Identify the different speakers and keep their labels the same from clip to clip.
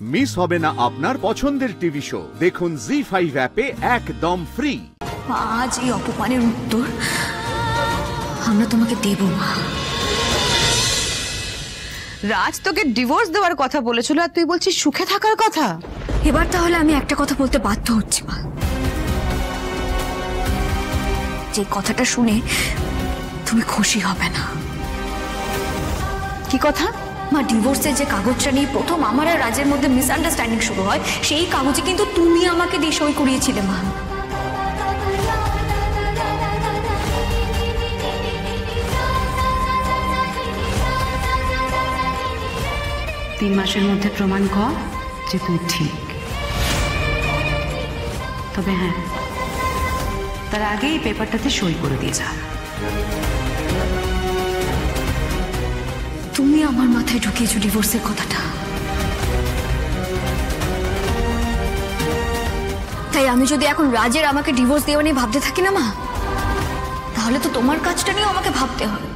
Speaker 1: Miss হবে না আপনার পছন্দের টিভি শো। দেখুন জি5 অ্যাপে একদম ফ্রি।
Speaker 2: আজ এই অপমানের উত্তর আমরা তোমাকে দেব মা।
Speaker 3: রাজ তোকে ডিভোর্স দেওয়ার কথা বলেছিল আর তুই বলছিস সুখে থাকার কথা।
Speaker 2: এবার তাহলে আমি একটা কথা বলতে বাধ্য হচ্ছি মা। যে কথাটা শুনে তুমি খুশি হবে না।
Speaker 3: কি কথা?
Speaker 2: মা, ডিভোর্সের যে কাগজটা নিয়ে প্রথম আমার আর রাজের মধ্যে মিসআন্ডারস্ট্যান্ডিং শুরু হয়, সেই কাগজে কিন্তু তুমি আমাকে দিয়ে সই করিয়েছিলে মা।
Speaker 3: 3 মাসের মধ্যে প্রমাণ কর যে তুই ঠিক। তবে হ্যাঁ, তার আগে এই পেপারটাতে সই করে দিয়ে যা।
Speaker 2: তুমি আমার মাথায় ঢুকিয়েছো ডিভোর্সের কথাটা, তাই আমি যদি এখন রাজের আমাকে ডিভোর্স দেওয়া নিয়ে ভাবতে থাকি না মা, তাহলে তো তোমার কাজটা নিয়েও আমাকে ভাবতে হবে।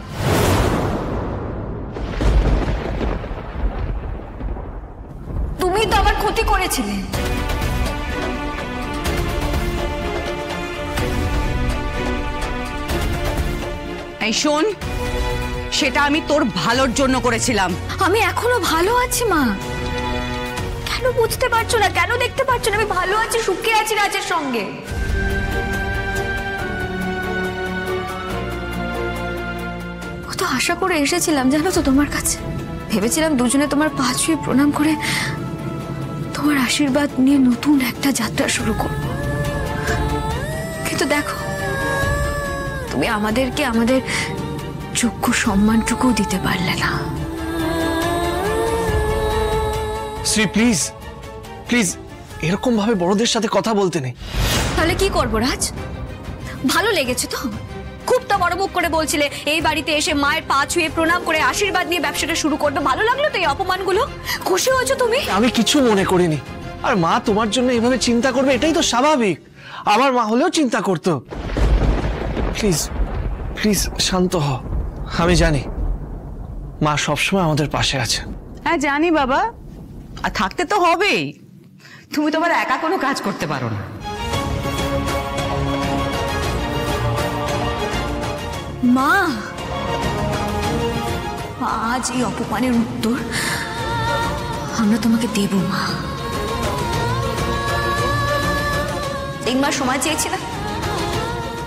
Speaker 2: তুমি তো আমার ক্ষতি করেছিলে।
Speaker 3: এই শোন, সেটা আমি তোর ভালোর জন্য করেছিলাম।
Speaker 2: আমি এখনো ভালো আছি মা। কেন বুঝতে পারছো না? কেন দেখতে পারছো না? আমি ভালো আছি, সুখে আছি রাজের সঙ্গে। কত আশা করে এসেছিলাম জানো তো তোমার কাছে। ভেবেছিলাম দুজনে তোমার পা ছুঁয়ে প্রণাম করে তোমার আশীর্বাদ নিয়ে নতুন একটা যাত্রা শুরু করব। কিন্তু দেখো, তুমি আমাদেরকে আমাদের যোগ্য সম্মানটুকু দিতে পারলে না।
Speaker 4: শ্রী, প্লিজ প্লিজ, এরকম ভাবে বড়দের সাথে কথা বলতে নেই।
Speaker 2: তাহলে কি করবো রাজ? ভালো লেগেছে তো? খুব তো বড় মুখ করে বলছিলে এই বাড়িতে এসে মায়ের পা ছুঁয়ে প্রণাম করে আশীর্বাদ নিয়ে ব্যবসাটা শুরু করবে। ভালো লাগলো তো এই অপমানগুলো? খুশি হয়েছো তুমি?
Speaker 4: আমি কিছু মনে করিনি। আর মা তোমার জন্য এভাবে চিন্তা করবে এটাই তো স্বাভাবিক। আমার মা হলেও চিন্তা করতো। প্লিজ প্লিজ শান্ত হও। আমি জানি মা সবসময় আমাদের পাশে আছে।
Speaker 3: হ্যাঁ জানি বাবা, আর থাকতে তো হবেই। তুমি তোমার একা কোনো কাজ করতে পারো না।
Speaker 2: মা, আজ এই অপমানের উত্তর আমরা তোমাকে দেব মা। 3 মাস সময় চেয়েছিলাম।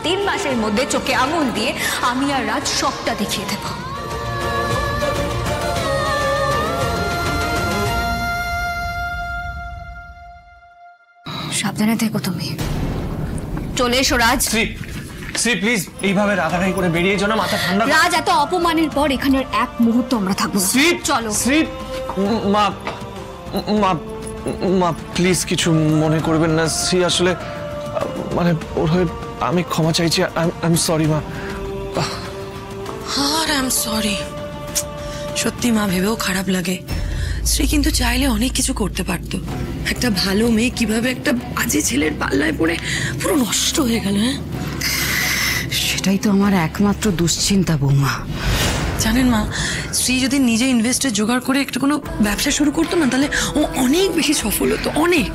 Speaker 2: 3 মাসের মধ্যে চোখে আঙুল দিয়ে আমি আর রাজ সবটা দেখিয়ে দেব। সাবধানে থেকো তুমি। চলে এসো রাজ।
Speaker 4: শ্রী শ্রী, প্লিজ এইভাবে রাগারাগি করে বেরিয়ে যাও না, মাথা ঠান্ডা।
Speaker 2: রাজ, এত অপমানের পর এখানে এক মুহূর্ত আমরা থাকবো।
Speaker 4: শ্রী
Speaker 2: চলো।
Speaker 4: শ্রী, মা মা মা প্লিজ কিছু মনে করবেন না। শ্রী আসলে মানে ওর হয়ে আমি ক্ষমা চাইছি। আই এম সরি মা।
Speaker 5: আর আই এম সরি। সত্যি মা, ভেবেও খারাপ লাগে। শ্রী কিন্তু চাইলে অনেক কিছু করতে পারতো। একটা ভালো মেয়ে কিভাবে একটা বাজে ছেলের পাল্লায় পড়ে পুরো নষ্ট হয়ে গেল। হ্যাঁ,
Speaker 3: সেটাই তো আমার একমাত্র দুশ্চিন্তা বৌমা।
Speaker 5: জানেন মা, শ্রী যদি নিজে ইনভেস্টার জোগাড় করে একটা কোনো ব্যবসা শুরু করতো না, তাহলে ও অনেক বেশি সফল হতো। অনেক।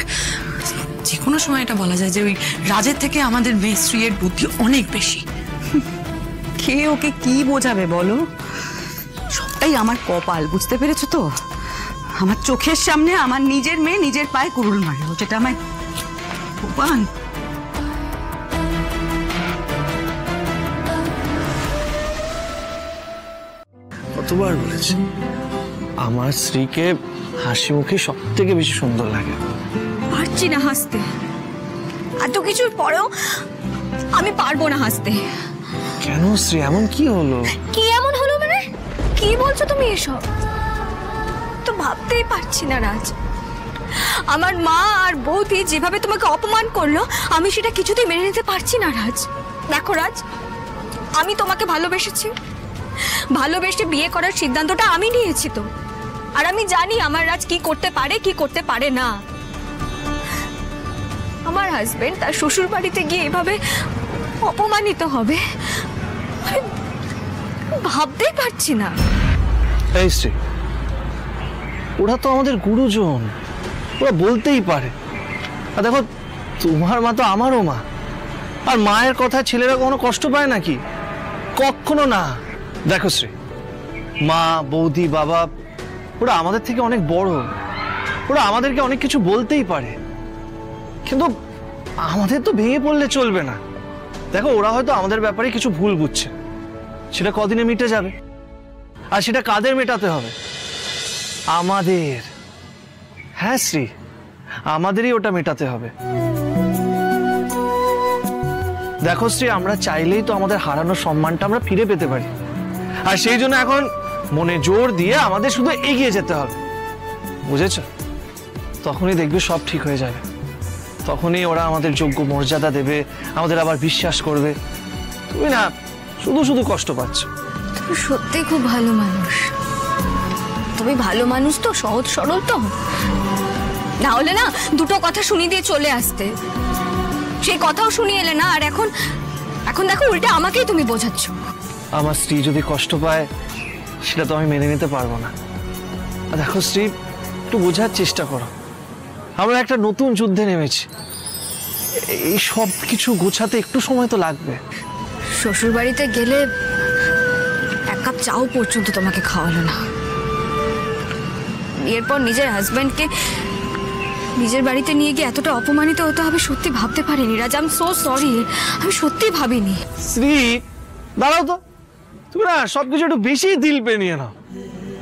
Speaker 5: যে কোনো সময় এটা বলা যায় যে ওই রাজের থেকে আমাদের মেয়ে শ্রীয়ের বুদ্ধি অনেক বেশি।
Speaker 3: কে ওকে কি বোঝাবে বলো? সবটাই আমার কপাল, বুঝতে পেরেছো তো? আমার চোখের সামনে আমার নিজের মেয়ে নিজের পায়ে কুড়ুল মারলো, যেটা আমার ভগবান।
Speaker 4: কতবার বলেছি আমার স্ত্রীকে হাসি মুখে সব থেকে বেশি সুন্দর লাগে।
Speaker 2: পারছি না হাসতে। এত কিছুর পরেও আমি পারবো না হাসতে।
Speaker 4: কেন শ্রী, এমন কি হলো?
Speaker 2: কি এমন হলো মানে? কি বলছো তুমি এসব? তো ভাবতেই পারছি না রাজ। আমার মা আর বৌদি যেভাবে তোমাকে অপমান করলো, আমি সেটা কিছুতেই মেনে নিতে পারছি না রাজ। দেখো রাজ, আমি তোমাকে ভালোবেসেছি। ভালোবেসে বিয়ে করার সিদ্ধান্তটা আমি নিয়েছি তো। আর আমি জানি আমার রাজ কি করতে পারে কি করতে পারে না। আমার হাজবেন্ড তার শ্বশুর বাড়িতে গিয়ে এভাবে অপমানিত হবে ভাবতেই পারছি না।
Speaker 4: এই শ্রী, ওরা তো আমাদের গুরুজন। ওরা বলতেই পারে। আর দেখো, তোমার মা তো আমারও মা, আর মায়ের কথা ছেলেরা কখনো কষ্ট পায় নাকি? কখনো না। দেখো শ্রী, মা, বৌদি, বাবা ওরা আমাদের থেকে অনেক বড়, ওরা আমাদেরকে অনেক কিছু বলতেই পারে, কিন্তু আমাদের তো ভেঙে পড়লে চলবে না। দেখো, ওরা হয়তো আমাদের ব্যাপারে কিছু ভুল বুঝছে, সেটা কদিনে মিটে যাবে। আর সেটা কাদের মেটাতে হবে? আমাদের। হ্যাঁ শ্রী, আমাদেরই ওটা মেটাতে হবে। দেখো শ্রী, আমরা চাইলেই তো আমাদের হারানো সম্মানটা আমরা ফিরে পেতে পারি, আর সেই জন্য এখন মনে জোর দিয়ে আমাদের শুধু এগিয়ে যেতে হবে, বুঝেছ? তখনই দেখবে সব ঠিক হয়ে যাবে, তখনই ওরা আমাদের যোগ্য মর্যাদা দেবে, আমাদের আবার বিশ্বাস করবে। তুমি না শুধু শুধু কষ্ট পাচ্ছ।
Speaker 2: তুমি সত্যি খুব ভালো মানুষ। তুমি ভালো মানুষ তো, সহজ সরল তো, না হলে না দুটো কথা শুনিয়ে দিয়ে চলে আসতে। সেই কথাও শুনিয়ে এলে না, আর এখন দেখো উল্টে আমাকেই তুমি বোঝাচ্ছ।
Speaker 4: আমার স্ত্রী যদি কষ্ট পায় সেটা তো আমি মেনে নিতে পারবো না। আর দেখো স্ত্রী, একটু বোঝার চেষ্টা করো, আমরা একটা নতুন যুদ্ধে নেমেছি, এই সব কিছু গোছাতে একটু সময় তো লাগবে।
Speaker 2: শ্বশুর বাড়িতে গেলে এক কাপ চাও পর্যন্ত তোমাকে খাওয়ালো না। এরপর নিজের হাজব্যান্ডকে নিজের বাড়িতে নিয়ে গিয়ে এতটা অপমানিত হতে হবে সত্যি ভাবতে পারিনি রাজ। আই এম সো সরি, আমি সত্যি ভাবিনি।
Speaker 4: শ্রী, দাঁড়াও তো, তুমি না সবকিছু একটু বেশি দিল পে নিয়ে নাও।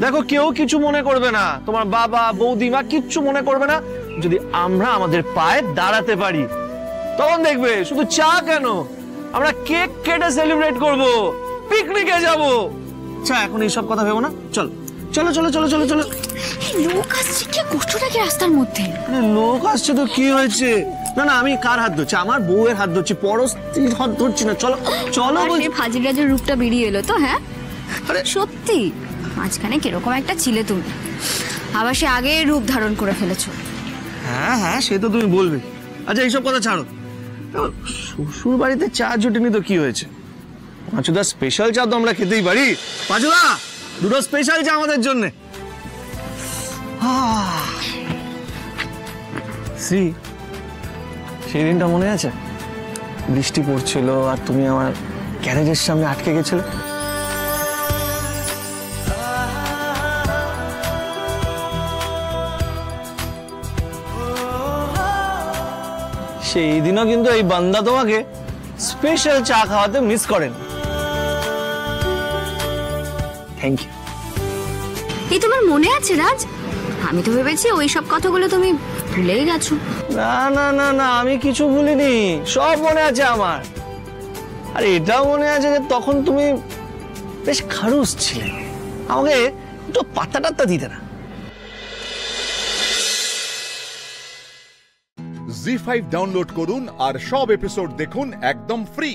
Speaker 4: দেখো, কেউ কিছু মনে করবে না, তোমার বাবা, বৌদি, মা কিচ্ছু মনে করবে না যদি আমরা আমাদের পায়ে দাঁড়াতে পারি। তখন দেখবে শুধু চা কেন, আমরা কেক কেটে সেলিব্রেট করব, পিকনিকে যাব। আচ্ছা, এখন এইসব কথা ভেবো না, চলো চলো চলো চলো চলো চলো।
Speaker 2: লোক আসছে, কি করছো নাকি রাস্তার মধ্যে?
Speaker 4: লোক আসছে তো কি হয়েছে? না না, আমি কার হাত ধরছি? আমার বউয়ের হাত ধরছি, পরশ হাত ধরছি না। চলো চলো।
Speaker 2: সেই ফাজিল রাজের রূপটা বেরিয়ে এলো তো। হ্যাঁ সত্যি, মাঝখানে কিরকম একটা ছিলে তুমি, আবার সে আগে রূপ ধারণ করে ফেলেছো।
Speaker 4: হ্যাঁ হ্যাঁ, সে তো তুমি বলবে। আচ্ছা, এইসব কথা ছাড়ো, শ্বশুর বাড়িতে চা জুটেনি তো কি হয়েছে? পাঁচুদা স্পেশাল চা তো আমরা খেতেই পারি। পাঁচুদা, দুটো স্পেশাল চা আমাদের জন্য। সেই দিনটা মনে আছে? বৃষ্টি পড়ছিল আর তুমি আমার গ্যারেজের সামনে আটকে গেছিলে। সেই দিনও কিন্তু এই বান্দা তোমাকে স্পেশাল চা খাওয়াতে মিস করেন। Thank you.
Speaker 2: এই তোমার মনে আছে রাজ? আমি তো ভেবেছি ওই সব কথাগুলো তুমি ভুলেই গেছো।
Speaker 4: না না না না, আমি কিছু ভুলিনি, সব মনে আছে আমার। আর এটাও মনে আছে যে তখন তুমি বেশ খারুস ছিলে, আমাকে একটু পাত্তা টাত্তা দিতে না।
Speaker 1: জি5 ডাউনলোড করুন আর সব এপিসোড দেখুন একদম ফ্রি।